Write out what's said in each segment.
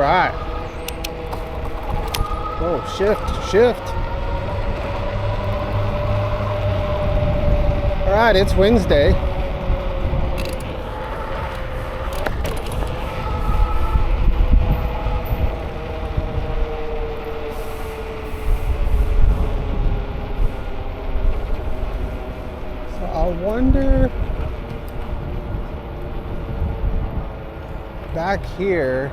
right. Oh, shift. All right, it's Wednesday. So I wonder back here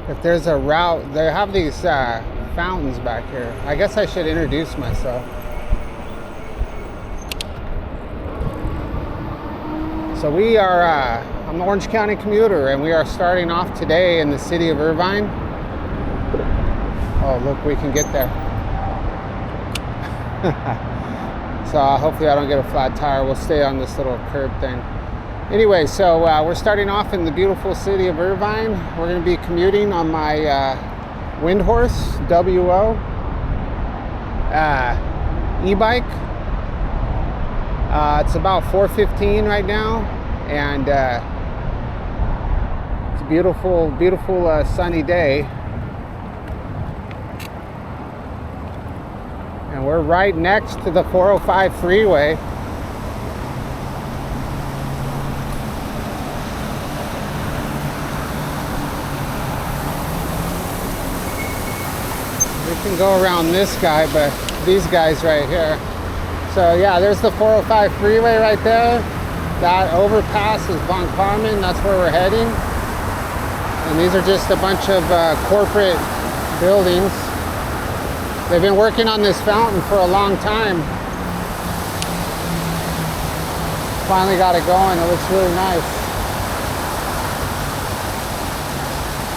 if there's a route. They have these fountains back here. I guess I should introduce myself. So we are, I'm the Orange County Commuter, and we are starting off today in the city of Irvine. Oh, look, we can get there. So hopefully I don't get a flat tire. We'll stay on this little curb thing. Anyway, so we're starting off in the beautiful city of Irvine. We're going to be commuting on my Windhorse WO e-bike. It's about 4:15 right now, and it's a beautiful sunny day. And we're right next to the 405 freeway. We can go around this guy, but these guys right here. So yeah, there's the 405 freeway right there. That overpass is Von Carmen. That's where we're heading. And these are just a bunch of corporate buildings. They've been working on this fountain for a long time. Finally got it going. It looks really nice.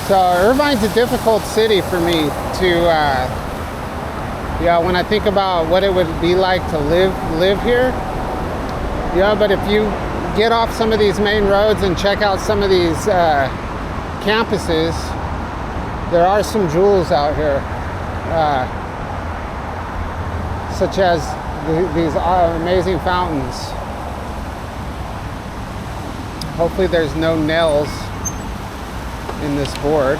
So Irvine's a difficult city for me to yeah, when I think about what it would be like to live here. Yeah, but if you get off some of these main roads and check out some of these campuses, there are some jewels out here, such as these amazing fountains. Hopefully there's no nails in this board.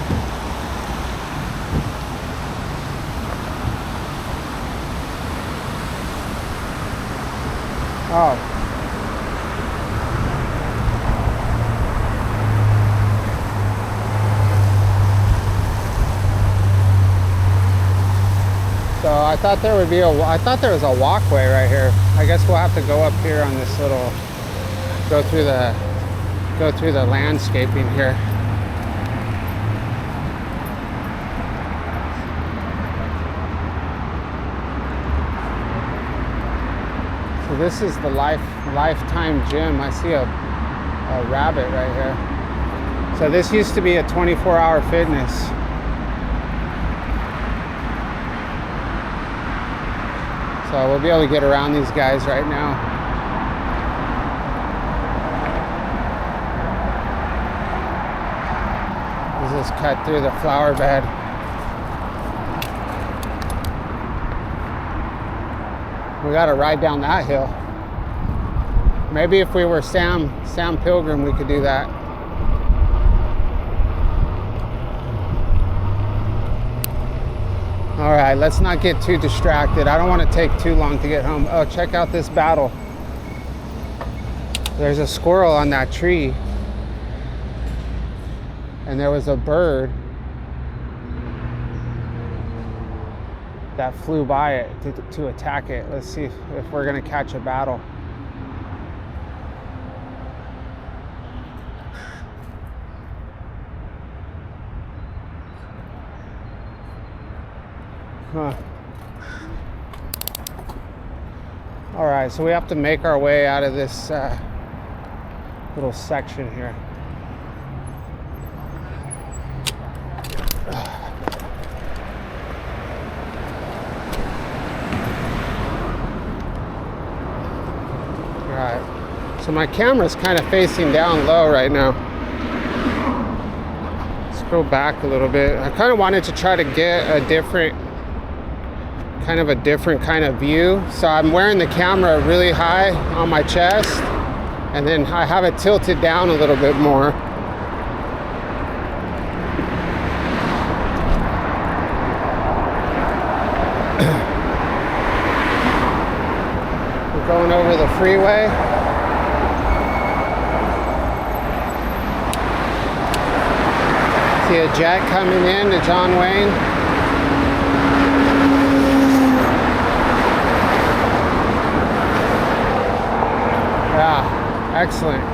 Oh. So I thought there would be I thought there was a walkway right here. I guess we'll have to go up here on this little, go through the landscaping here. So this is the Lifetime Gym. I see a rabbit right here. So this used to be a 24-hour fitness. So we'll be able to get around these guys right now. This is cut through the flower bed. We got to ride down that hill. Maybe if we were Sam Pilgrim, we could do that. All right, let's not get too distracted. I don't want to take too long to get home. Oh, check out this battle. There's a squirrel on that tree. And there was a bird that flew by it to attack it. Let's see if we're gonna catch a battle. Huh. All right, so we have to make our way out of this little section here. Alright, so my camera's kind of facing down low right now. Let's go back a little bit. I kind of wanted to try to get a different kind of view. So I'm wearing the camera really high on my chest, and then I have it tilted down a little bit more. Going over the freeway. See a jet coming in to John Wayne. Yeah, excellent.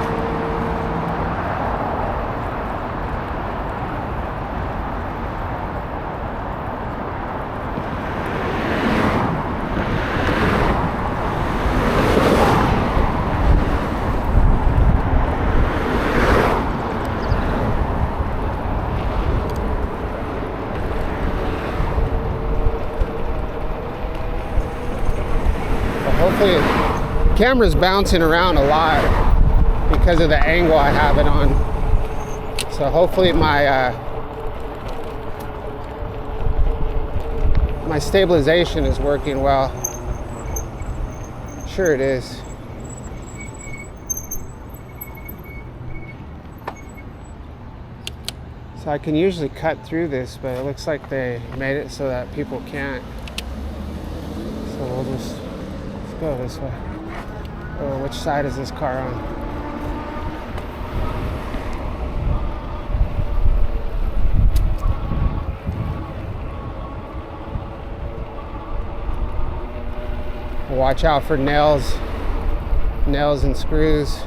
Hopefully, the camera's bouncing around a lot because of the angle I have it on. So hopefully my my stabilization is working well. Sure it is. So I can usually cut through this, but it looks like they made it so that people can't. So we'll just go this way. Oh, which side is this car on? Watch out for nails and screws.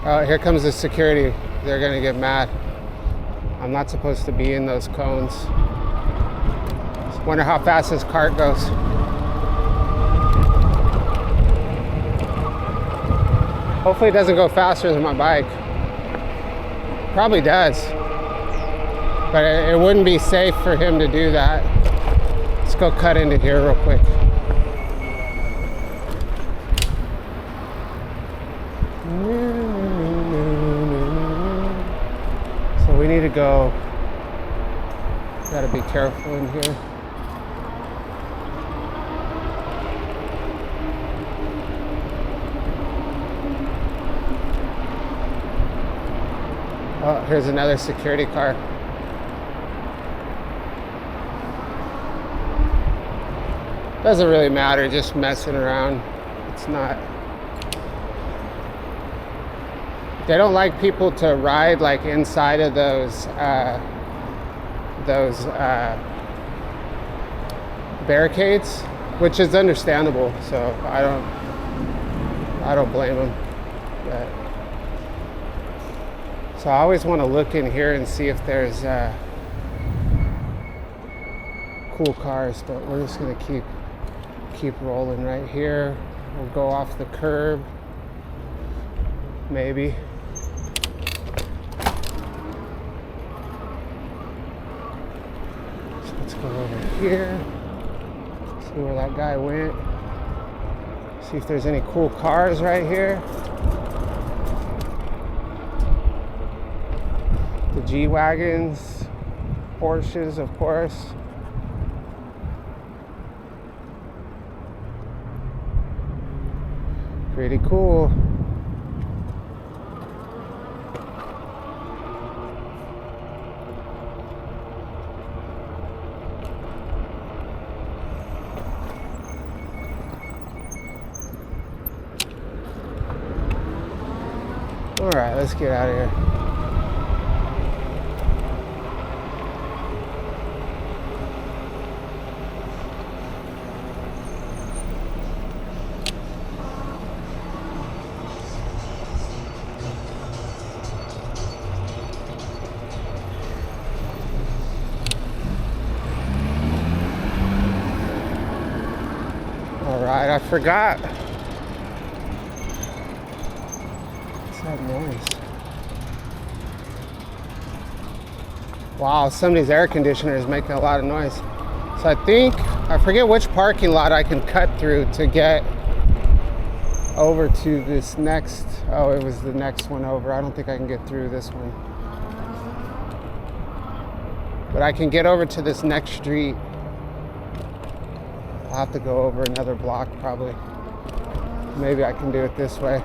Oh, here comes the security. They're gonna get mad. I'm not supposed to be in those cones. Wonder how fast this cart goes. Hopefully it doesn't go faster than my bike. Probably does. But it wouldn't be safe for him to do that. Let's go cut into here real quick. So we need to go. Gotta be careful in here. Oh, here's another security car. Doesn't really matter, just messing around. It's not. They don't like people to ride like inside of those barricades, which is understandable. So I don't blame them. But, so I always want to look in here and see if there's cool cars, but we're just gonna keep rolling right here. We'll go off the curb, maybe. So let's go over here, see where that guy went. See if there's any cool cars right here. The G-Wagons, Porsches, of course. Pretty cool. All right, let's get out of here. I forgot. What's that noise? Wow, some of these air conditioners making a lot of noise. So I forget which parking lot I can cut through to get over to this next, oh, it was the next one over. I don't think I can get through this one. But I can get over to this next street. I'll have to go over another block probably. Maybe I can do it this way.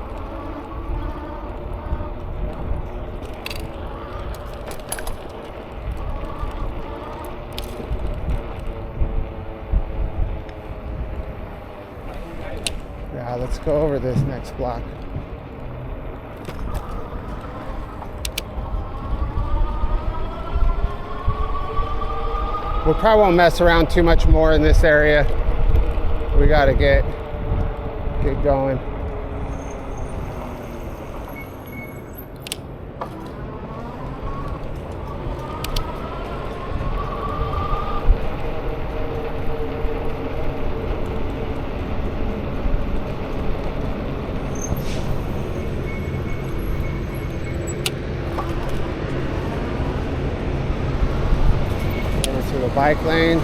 let's go over this next block. We probably won't mess around too much more in this area. We gotta get going. To the bike lane.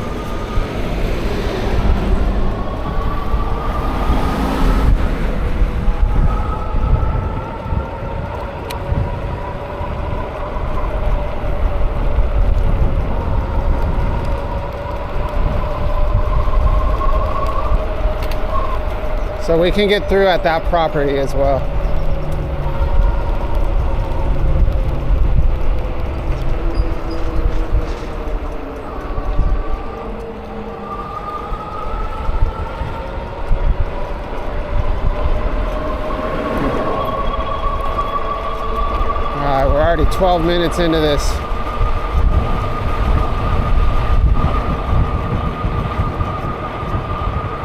So we can get through at that property as well. We're already 12 minutes into this.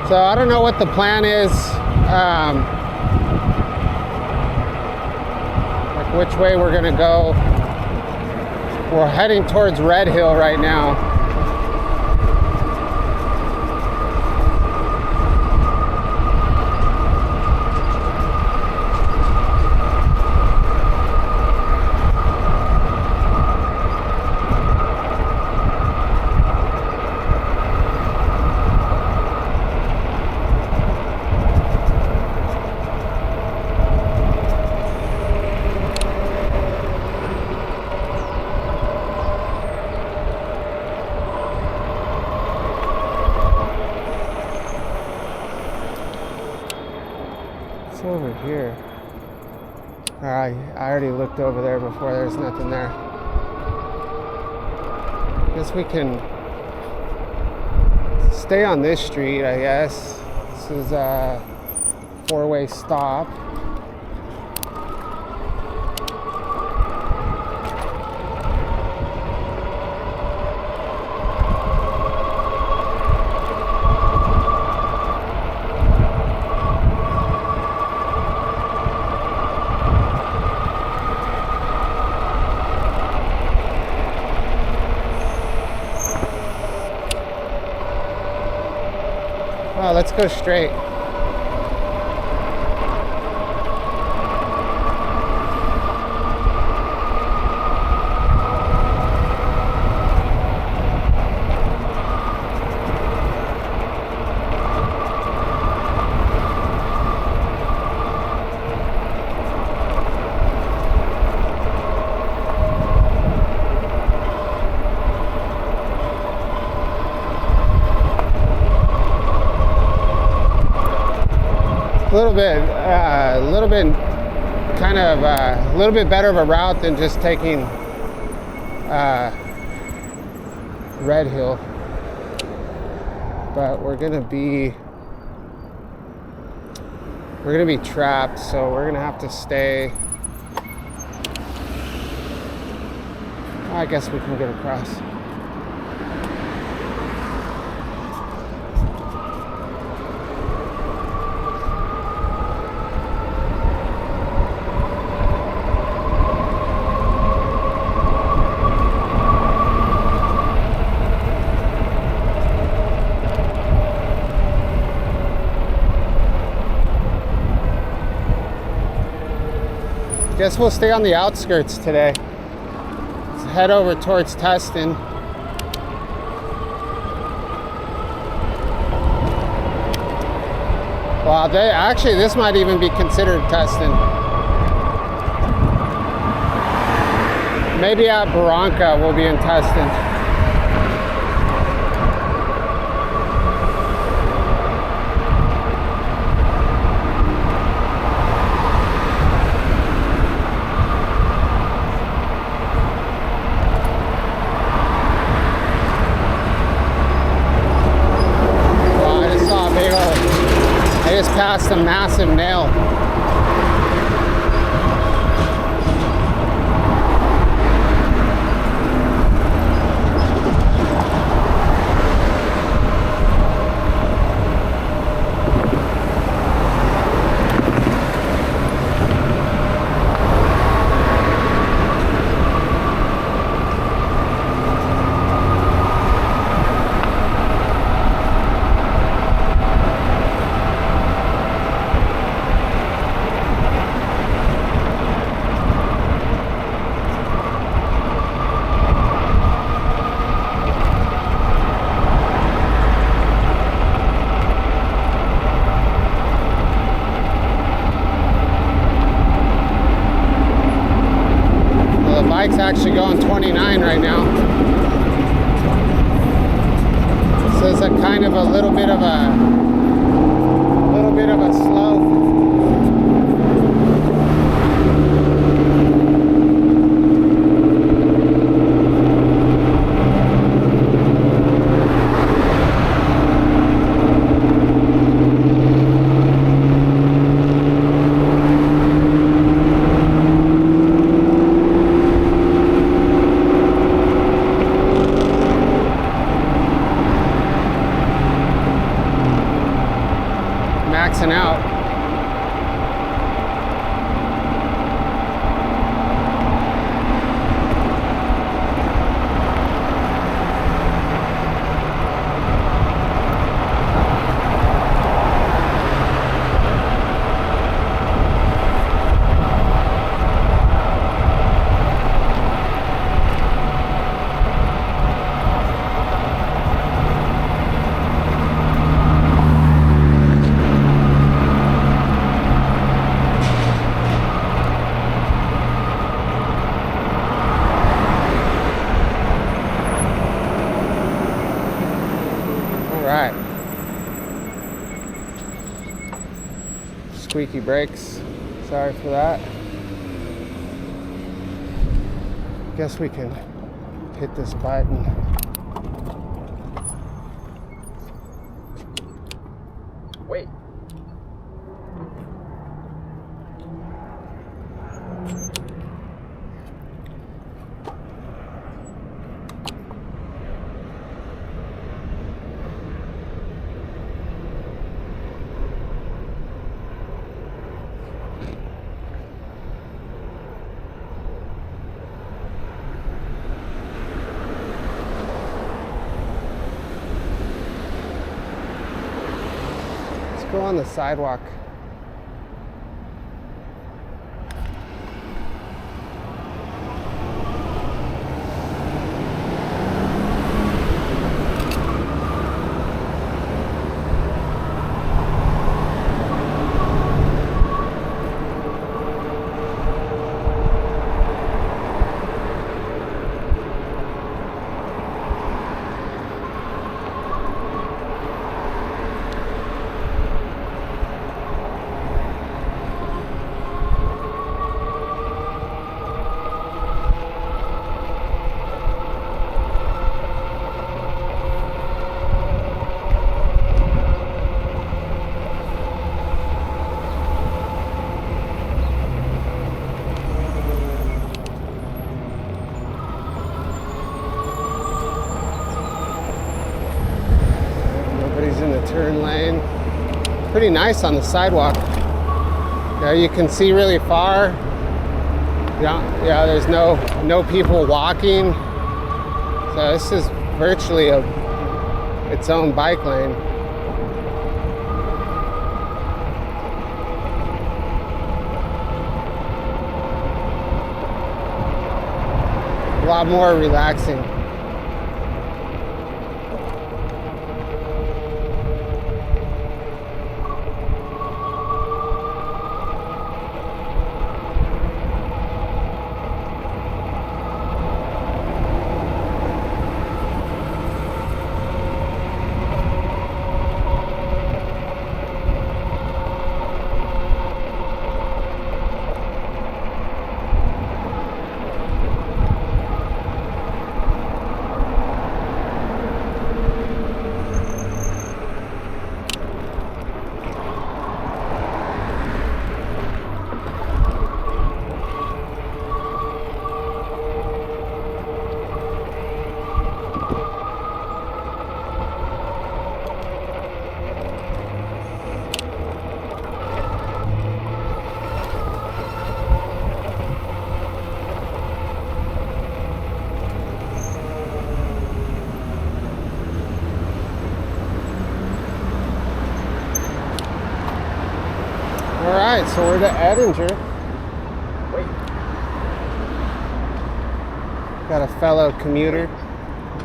So I don't know what the plan is, like which way we're gonna go. We're heading towards Red Hill right now. Over here. I already looked over there before. There's nothing there. I guess we can stay on this street, I guess. This is a four-way stop. Oh, let's go straight. A little bit better of a route than just taking Red Hill, but we're gonna be trapped, so we're gonna have to stay. I guess we can get across. Guess we'll stay on the outskirts today. Let's head over towards Tustin. Well, actually, this might even be considered Tustin. Maybe at Barranca we'll be in Tustin. Past a massive Bike's actually going 29 right now. So it's a kind of a little bit of a slope. Maxing out. Right. Squeaky brakes. Sorry for that. Guess we can hit this button. Wait. Go on the sidewalk. In the turn lane. Pretty nice on the sidewalk. Yeah, you can see really far. Yeah, there's no people walking. So this is virtually its own bike lane. A lot more relaxing. right, so we're to Edinger. Got a fellow commuter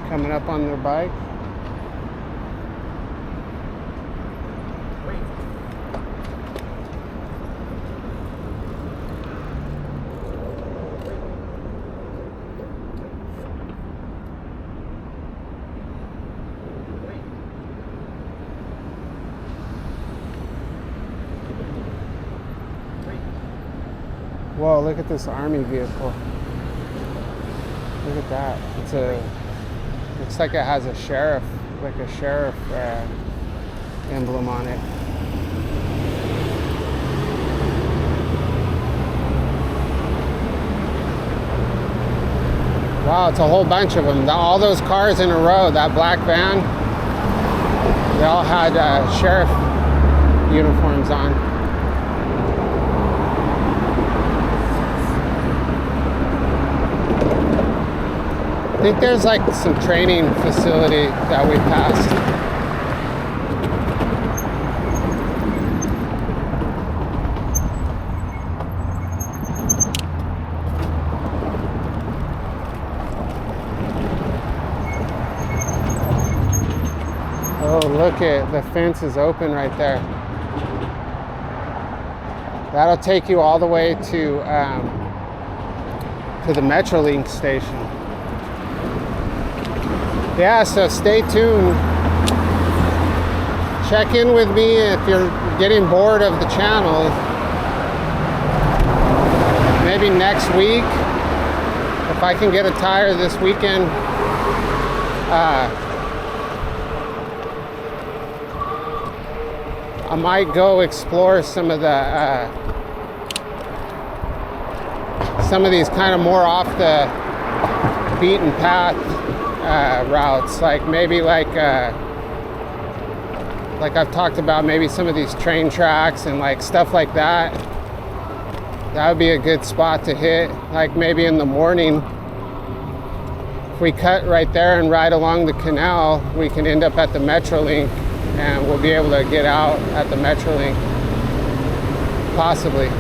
coming up on their bike. Whoa, look at this army vehicle. Look at that. Looks like it has a sheriff emblem on it. Wow, it's a whole bunch of them. All those cars in a row, that black van, they all had sheriff uniforms on. I think there's like some training facility that we passed. Oh, look at the fence is open right there. That'll take you all the way to the Metrolink station. Yeah, so stay tuned. Check in with me if you're getting bored of the channel. Maybe next week, if I can get a tire this weekend, I might go explore some of these kind of more off the beaten path routes, like maybe like I've talked about, maybe some of these train tracks and like stuff like that. That would be a good spot to hit, like maybe in the morning. If we cut right there and ride along the canal, we can end up at the Metrolink and we'll be able to get out at the Metrolink, possibly.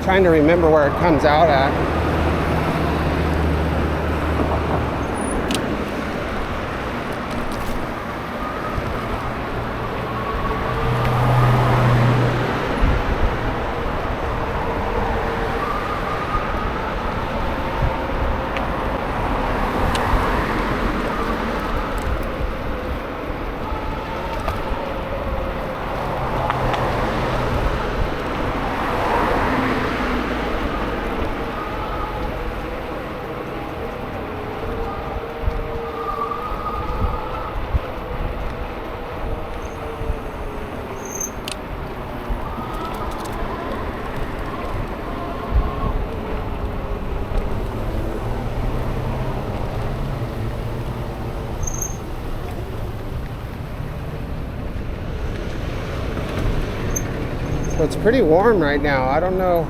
Trying to remember where it comes out at. So it's pretty warm right now. I don't know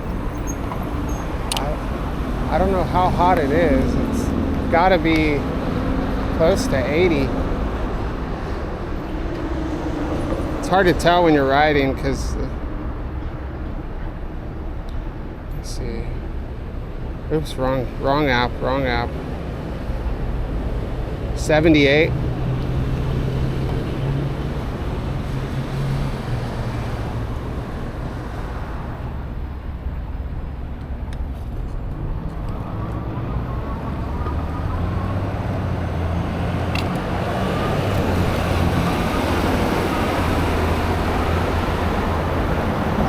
how hot it is. It's gotta be close to 80. It's hard to tell when you're riding because, let's see. Oops, wrong app. 78.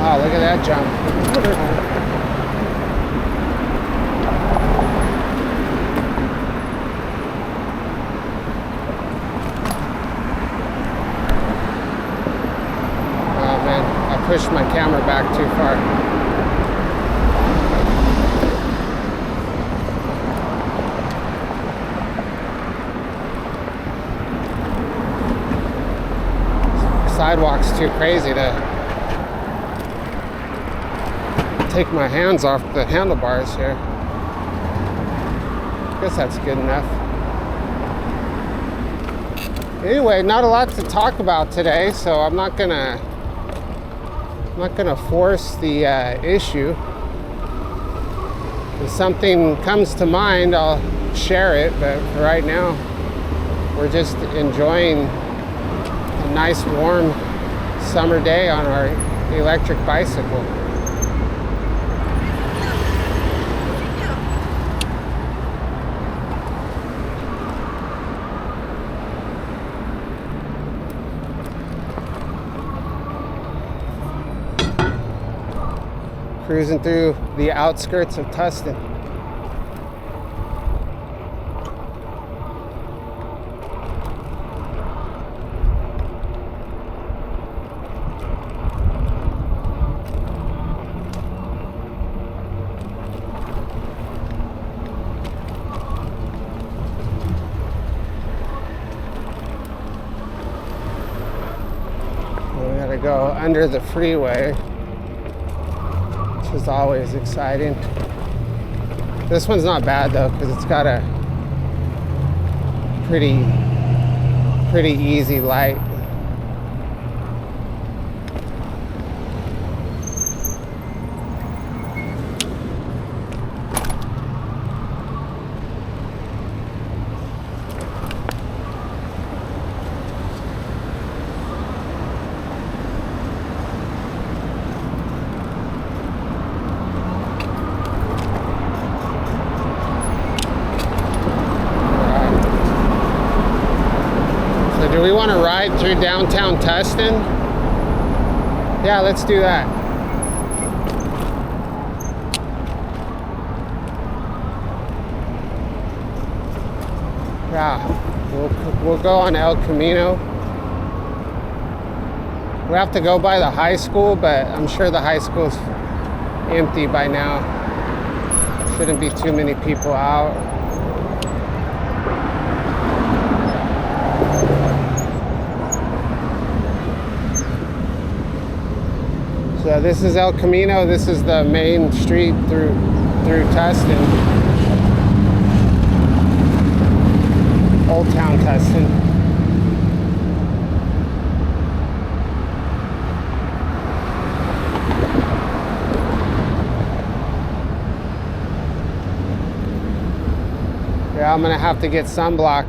Wow, look at that jump. Oh man, I pushed my camera back too far. Sidewalk's too crazy to take my hands off the handlebars here. I guess that's good enough. Anyway, not a lot to talk about today, so I'm not gonna force the issue. If something comes to mind, I'll share it, but for right now, we're just enjoying a nice warm summer day on our electric bicycle. Cruising through the outskirts of Tustin. We gotta go under the freeway, which is always exciting. This one's not bad though, because it's got a pretty easy light. Do we want to ride through downtown Tustin? Yeah, let's do that. Yeah, we'll go on El Camino. We have to go by the high school, but I'm sure the high school's empty by now. Shouldn't be too many people out. So this is El Camino. This is the main street through Tustin. Old Town Tustin. Yeah, I'm gonna have to get sunblock.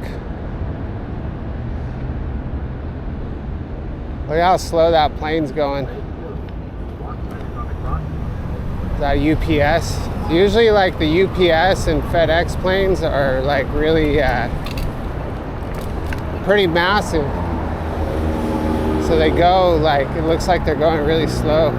Look how slow that plane's going. That UPS. Usually like the UPS and FedEx planes are like really pretty massive. So they go like, it looks like they're going really slow.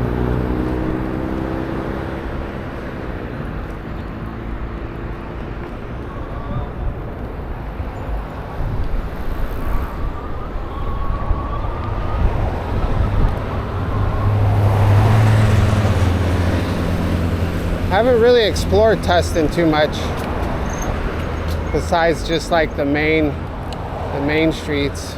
I haven't really explored Tustin too much, besides just like the main streets.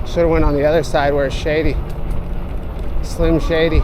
Should have went on the other side where it's shady, Slim Shady.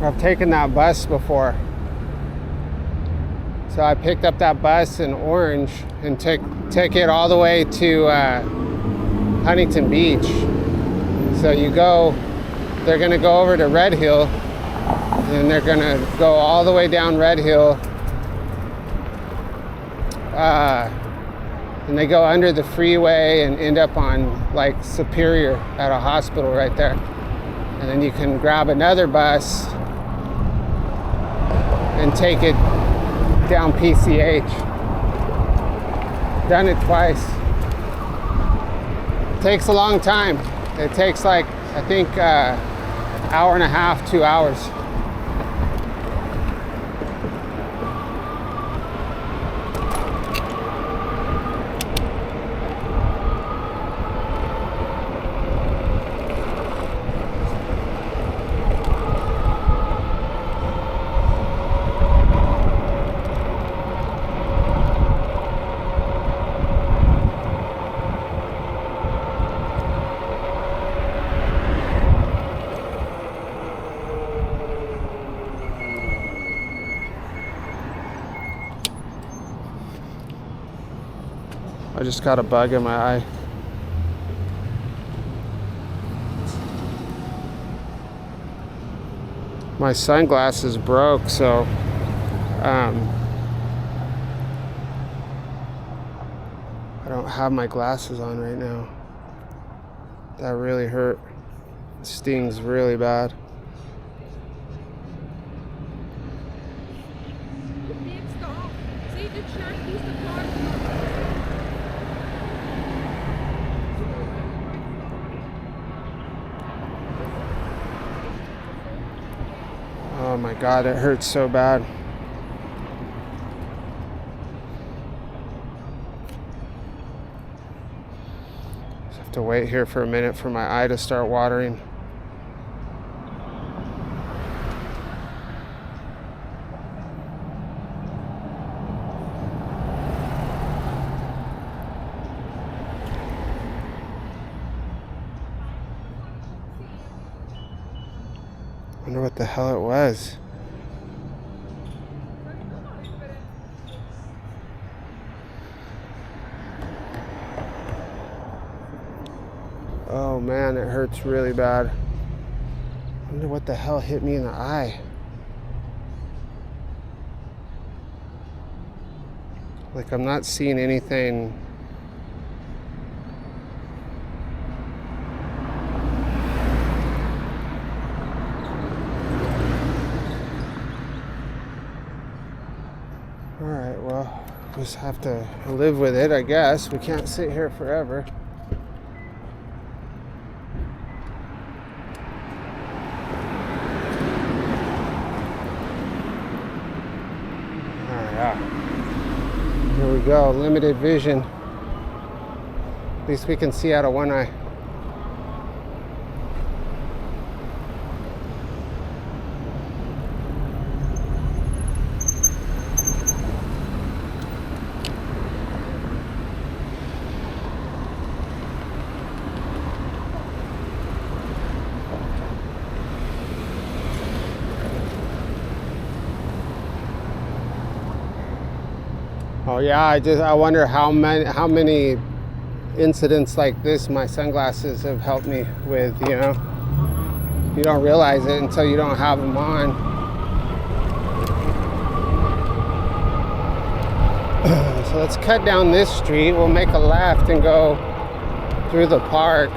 I've taken that bus before. So I picked up that bus in Orange and took it all the way to Huntington Beach. So they're gonna go over to Red Hill, and they're gonna go all the way down Red Hill, and they go under the freeway and end up on like Superior at a hospital right there. And then you can grab another bus and take it down PCH. Done it twice. Takes a long time. It takes like, I think, hour and a half, 2 hours. I just got a bug in my eye. My sunglasses broke, so I don't have my glasses on right now. That really hurt. It stings really bad. Oh my God, it hurts so bad. Just have to wait here for a minute for my eye to start watering. I wonder what the hell it was. Oh man, it hurts really bad. I wonder what the hell hit me in the eye. Like, I'm not seeing anything. Alright, well, just have to live with it, I guess. We can't sit here forever. Here we go, limited vision. At least we can see out of one eye. Oh yeah, I wonder how many incidents like this my sunglasses have helped me with, you know. You don't realize it until you don't have them on. So let's cut down this street. We'll make a left and go through the park.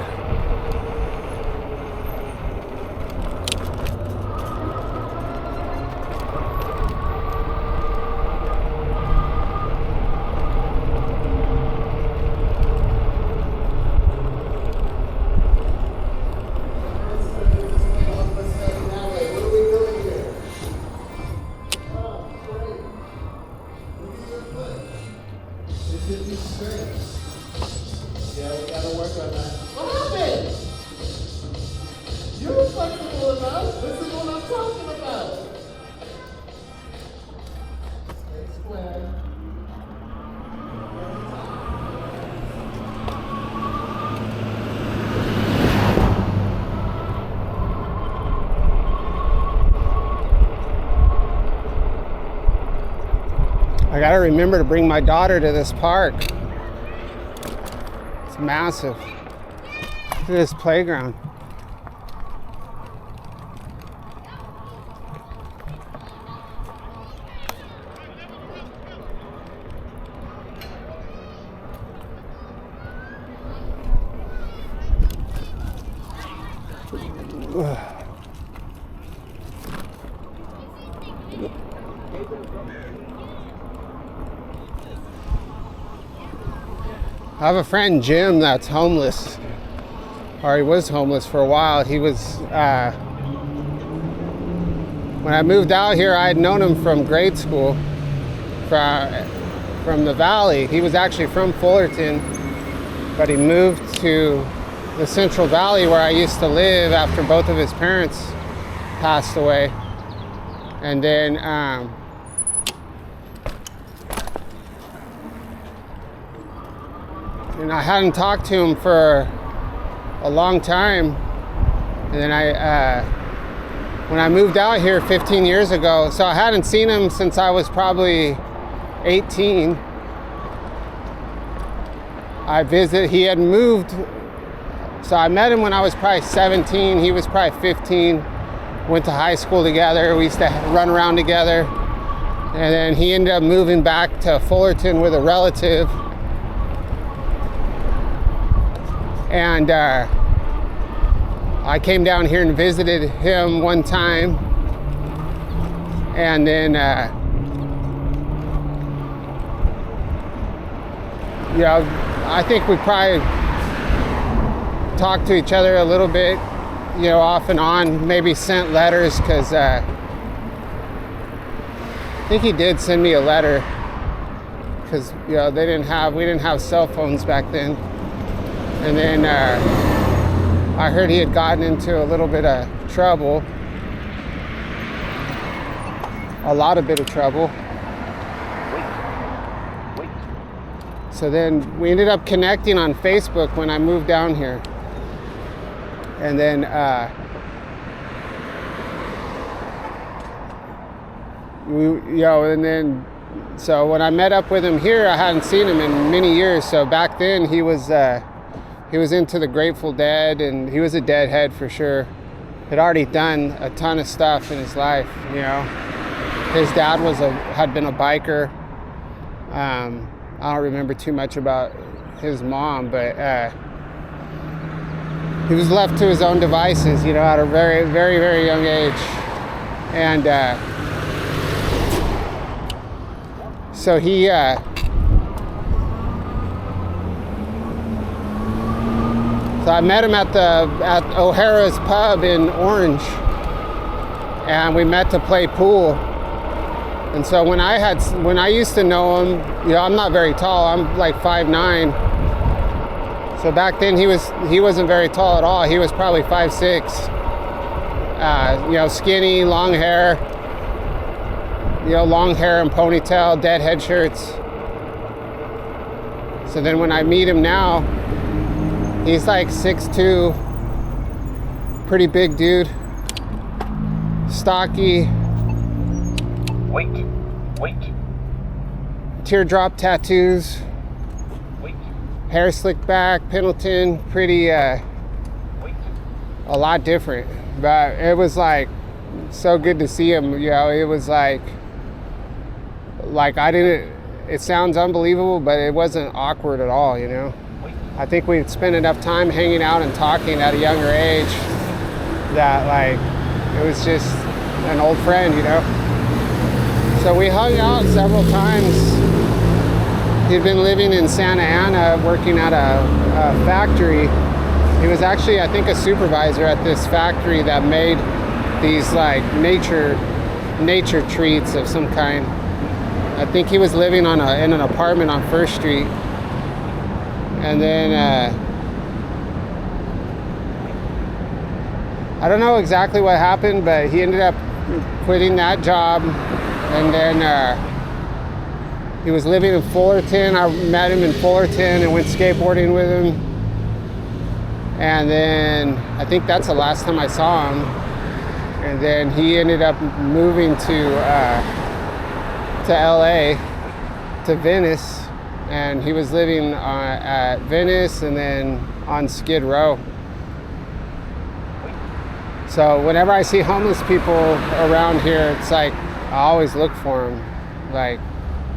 I gotta remember to bring my daughter to this park. It's massive. Look at this playground. I have a friend, Jim, that's homeless, or he was homeless for a while. He was, when I moved out here, I had known him from grade school, from the Valley. He was actually from Fullerton, but he moved to the Central Valley where I used to live after both of his parents passed away. And then, and I hadn't talked to him for a long time. And then when I moved out here 15 years ago, so I hadn't seen him since I was probably 18. He had moved, so I met him when I was probably 17. He was probably 15. Went to high school together. We used to run around together. And then he ended up moving back to Fullerton with a relative. And I came down here and visited him one time. And then, I think we probably talked to each other a little bit, off and on, maybe sent letters, because I think he did send me a letter, because we didn't have cell phones back then. And then I heard he had gotten into a little bit of trouble, a lot of bit of trouble. So then we ended up connecting on Facebook when I moved down here. And then, so when I met up with him here, I hadn't seen him in many years. So back then he was into the Grateful Dead, and he was a Deadhead for sure. Had already done a ton of stuff in his life, His dad had been a biker. I don't remember too much about his mom, but he was left to his own devices, at a very, very, very young age. And so he, so I met him at O'Hara's pub in Orange, and we met to play pool. And so when I used to know him, I'm not very tall. I'm like 5'9". So back then he wasn't very tall at all. He was probably 5'6". Skinny, long hair. Long hair and ponytail, Deadhead shirts. So then when I meet him now, he's like 6'2", pretty big dude, stocky. Wait. Teardrop tattoos. Wait. Hair slicked back, Pendleton, pretty, a lot different. But it was like so good to see him. It was like it sounds unbelievable, but it wasn't awkward at all, I think we'd spent enough time hanging out and talking at a younger age that it was just an old friend, So we hung out several times. He'd been living in Santa Ana, working at a factory. He was actually, I think, a supervisor at this factory that made these nature treats of some kind. I think he was living in an apartment on First Street. And then I don't know exactly what happened, but he ended up quitting that job. And then he was living in Fullerton. I met him in Fullerton and went skateboarding with him. And then I think that's the last time I saw him. And then he ended up moving to LA. to Venice, and he was living at Venice and then on Skid Row. So whenever I see homeless people around here, it's like I always look for them. Like,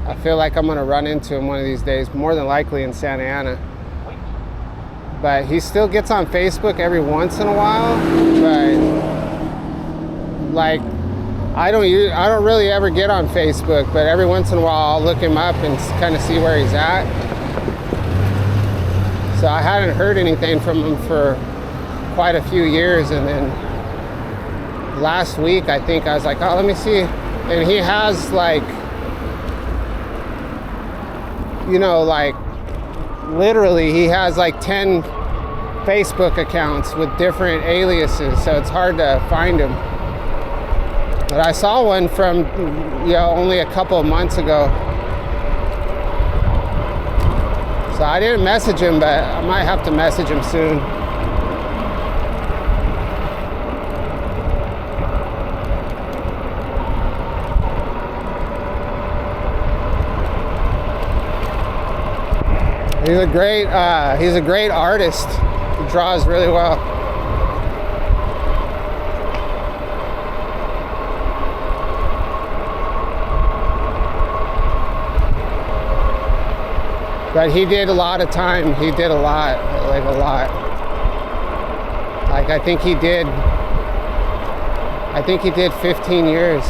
I feel like I'm gonna run into him one of these days, more than likely in Santa Ana. But he still gets on Facebook every once in a while, but like, I don't really ever get on Facebook, but every once in a while I'll look him up and kind of see where he's at. So I hadn't heard anything from him for quite a few years, and then last week I think I was like, oh, let me see. And he has like, you know, like literally he has like 10 Facebook accounts with different aliases, so it's hard to find him. But I saw one from, you know, only a couple of months ago. So I didn't message him, but I might have to message him soon. He's a great artist. He draws really well. But he did a lot of time. He did a lot, like a lot. Like I think he did 15 years.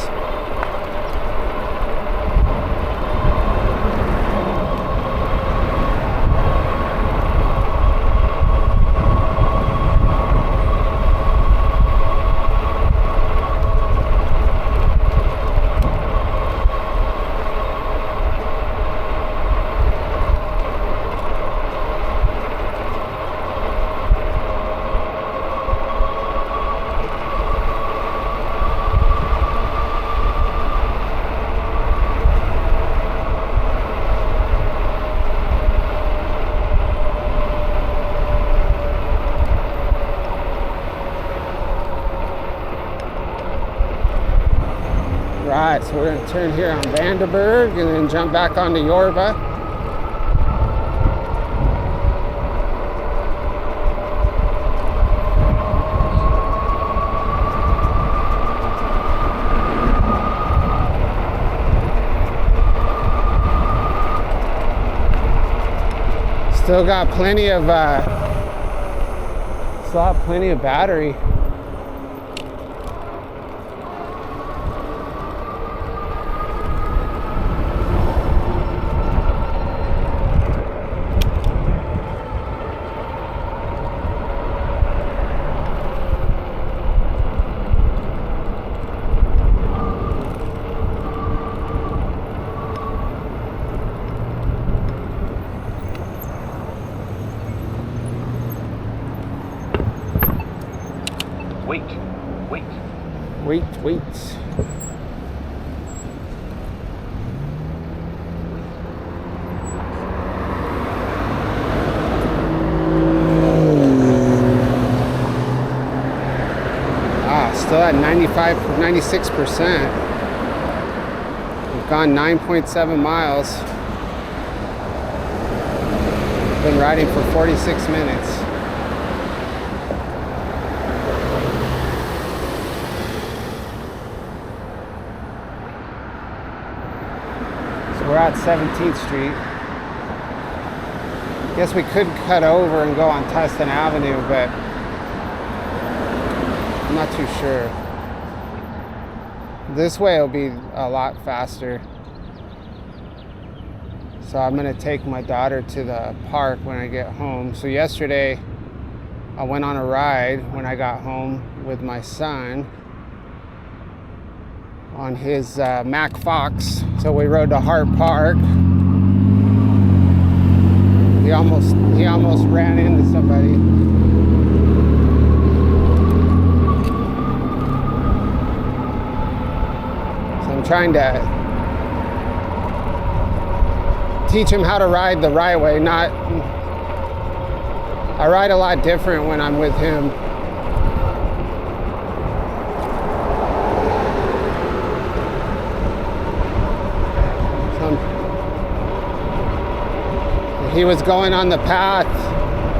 Right, so we're going to turn here on Vandenberg and then jump back onto Yorba. Still got plenty of battery. Wait. Still at 96%. We've gone 9.7 miles. Been riding for 46 minutes. We're at 17th Street. Guess we could cut over and go on Tustin Avenue, but I'm not too sure. This way will be a lot faster. So I'm gonna take my daughter to the park when I get home. So yesterday I went on a ride when I got home with my son on his Mack Fox. So we rode to Hart Park. He almost ran into somebody. So I'm trying to teach him how to ride the right way. I ride a lot different when I'm with him. he was going on the path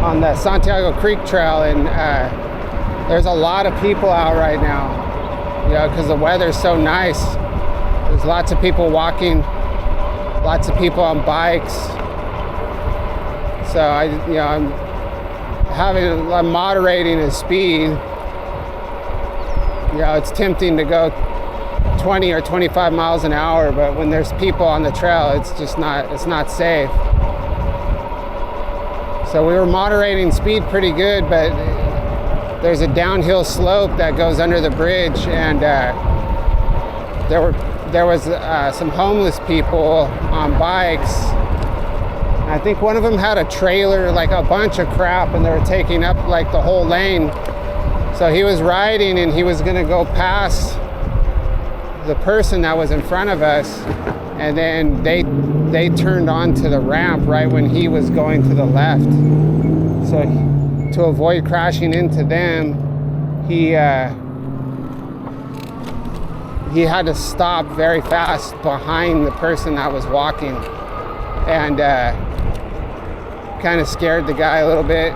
on the Santiago Creek Trail, and there's a lot of people out right now, because the weather's so nice. There's lots of people walking, lots of people on bikes. So I'm moderating his speed. It's tempting to go 20 or 25 miles an hour, but when there's people on the trail, it's not safe. So we were moderating speed pretty good, but there's a downhill slope that goes under the bridge, and there was some homeless people on bikes. I think one of them had a trailer, like a bunch of crap, and they were taking up like the whole lane. So he was riding, and he was gonna go past the person that was in front of us, and then they turned onto the ramp right when he was going to the left. So to avoid crashing into them, he had to stop very fast behind the person that was walking, and kind of scared the guy a little bit.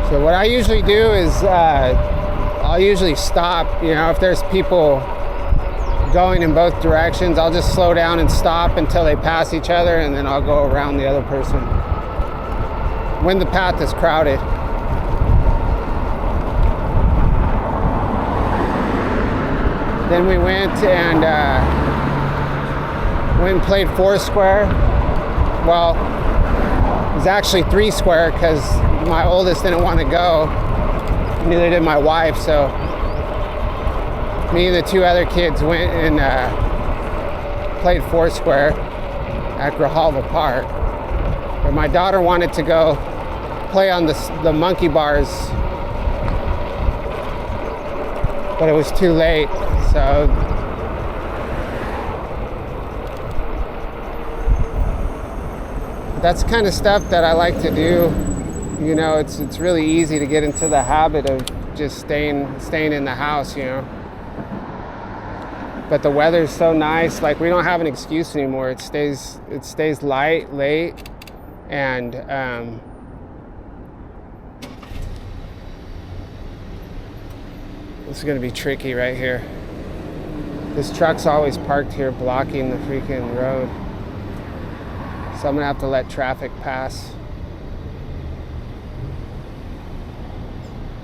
So what I usually do is I'll usually stop, if there's people going in both directions, I'll just slow down and stop until they pass each other, and then I'll go around the other person when the path is crowded. Then we went and played Foursquare. Well, it was actually Three Square because my oldest didn't want to go. Neither did my wife, so me and the two other kids went and played Foursquare at Grijalva Park. But my daughter wanted to go play on the monkey bars, but it was too late, so that's the kind of stuff that I like to do. It's really easy to get into the habit of just staying in the house, But the weather's so nice, like we don't have an excuse anymore. It stays light, late, and this is gonna be tricky right here. This truck's always parked here blocking the freaking road. So I'm gonna have to let traffic pass.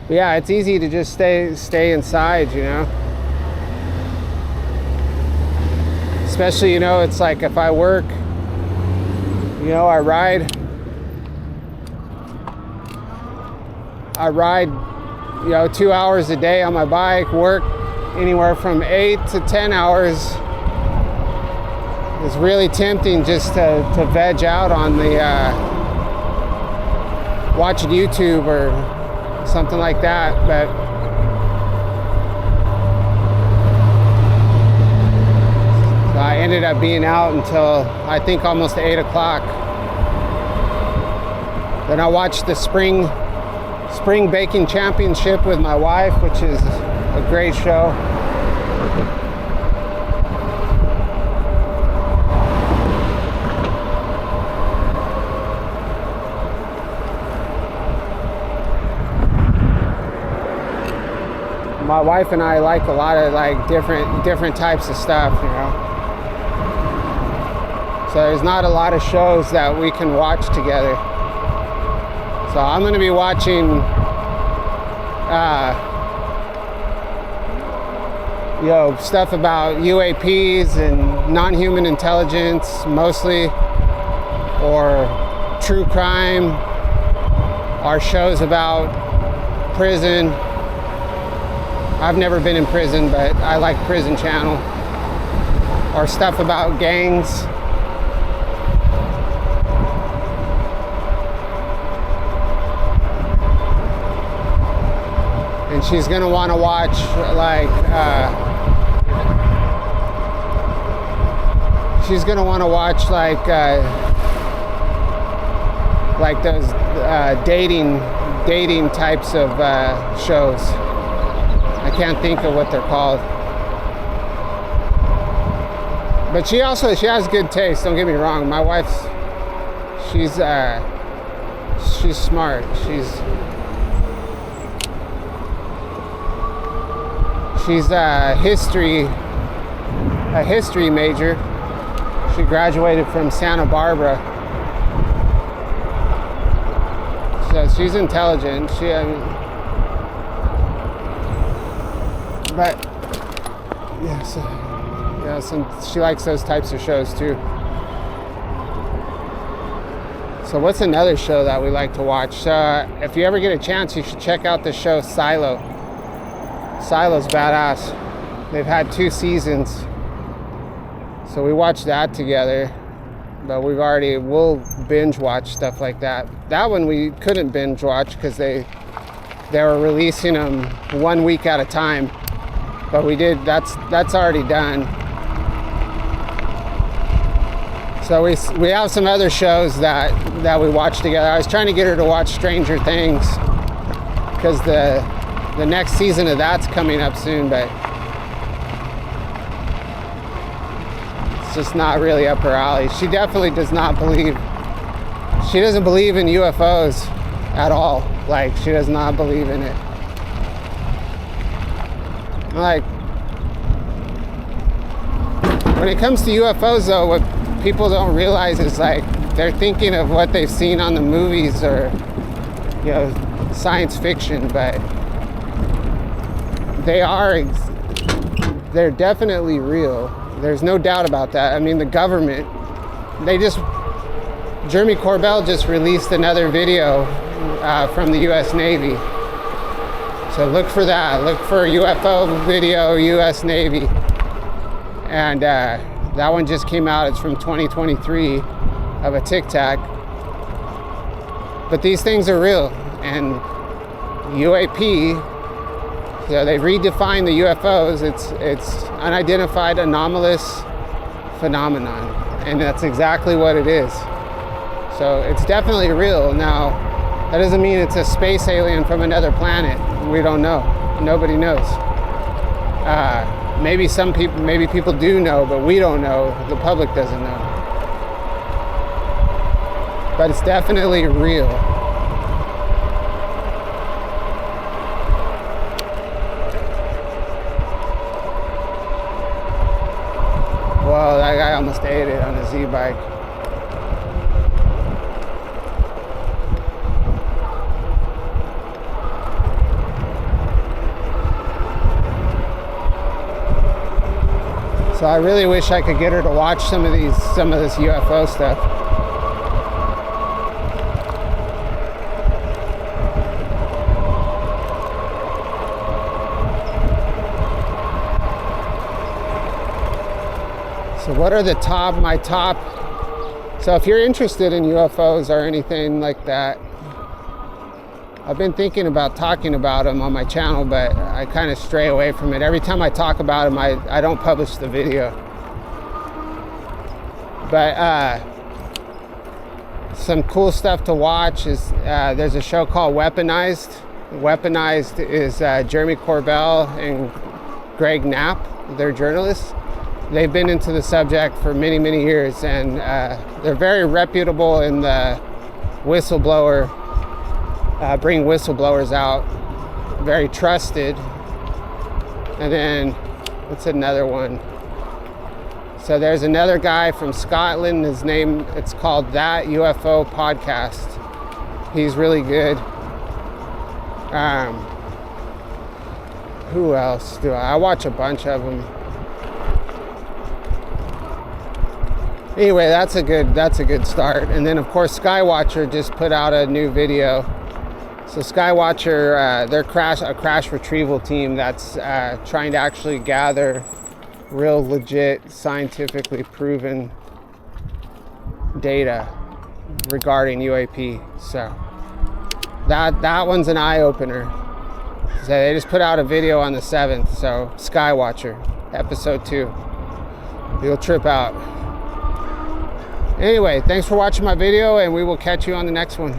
But yeah, it's easy to just stay inside, Especially, it's like if I work, I ride, 2 hours a day on my bike, work anywhere from 8 to 10 hours. It's really tempting just to veg out on the, watch YouTube or something like that, but so I ended up being out until I think almost 8 o'clock. Then I watched the spring baking championship with my wife, which is a great show. My wife and I like a lot of different types of stuff, So there's not a lot of shows that we can watch together. So I'm going to be watching, stuff about UAPs and non-human intelligence mostly, or true crime, or shows about prison. I've never been in prison, but I like Prison Channel. Or stuff about gangs. And she's gonna want to watch those dating types of shows. I can't think of what they're called. But she has good taste. Don't get me wrong. My wife's she's smart. She's a history major. She graduated from Santa Barbara. So she's intelligent. But yeah, she likes those types of shows too. So what's another show that we like to watch? If you ever get a chance, you should check out the show Silo. Silo's badass. They've had 2 seasons. So we watched that together. But we'll binge watch stuff like that. That one we couldn't binge watch because they were releasing them 1 week at a time. But we did, that's already done. So we have some other shows that we watch together. I was trying to get her to watch Stranger Things because the next season of that's coming up soon, but it's just not really up her alley. She definitely doesn't believe in UFOs at all. Like, she does not believe in it. Like, when it comes to UFOs though, what people don't realize is like they're thinking of what they've seen on the movies or, you know, science fiction, but they're definitely real. There's no doubt about that. I mean, the government, Jeremy Corbell just released another video from the U.S. Navy. So look for that. Look for UFO video, U.S. Navy. And that one just came out. It's from 2023 of a Tic Tac. But these things are real. And UAP, so they've redefined the UFOs. It's unidentified anomalous phenomenon. And that's exactly what it is. So it's definitely real. Now, that doesn't mean it's a space alien from another planet. We don't know. Nobody knows. Maybe people do know, but we don't know. The public doesn't know. But it's definitely real. Well, that guy almost ate it on his e-bike. So I really wish I could get her to watch some of this UFO stuff. So what are my top? So if you're interested in UFOs or anything like that, I've been thinking about talking about them on my channel, but I kind of stray away from it. Every time I talk about them, I don't publish the video. But some cool stuff to watch is there's a show called Weaponized. Weaponized is Jeremy Corbell and Greg Knapp. They're journalists. They've been into the subject for many, many years, and they're very reputable in the whistleblower. Bring whistleblowers out, very trusted. And then what's another one? So there's another guy from Scotland. His name, it's called That UFO Podcast. He's really good. Who else do I watch a bunch of them. Anyway, that's a good start. And then of course Skywatcher just put out a new video. So Skywatcher, they're a crash retrieval team that's trying to actually gather real legit, scientifically proven data regarding UAP. So that one's an eye-opener. So they just put out a video on the 7th. So Skywatcher, episode 2. You'll trip out. Anyway, thanks for watching my video, and we will catch you on the next one.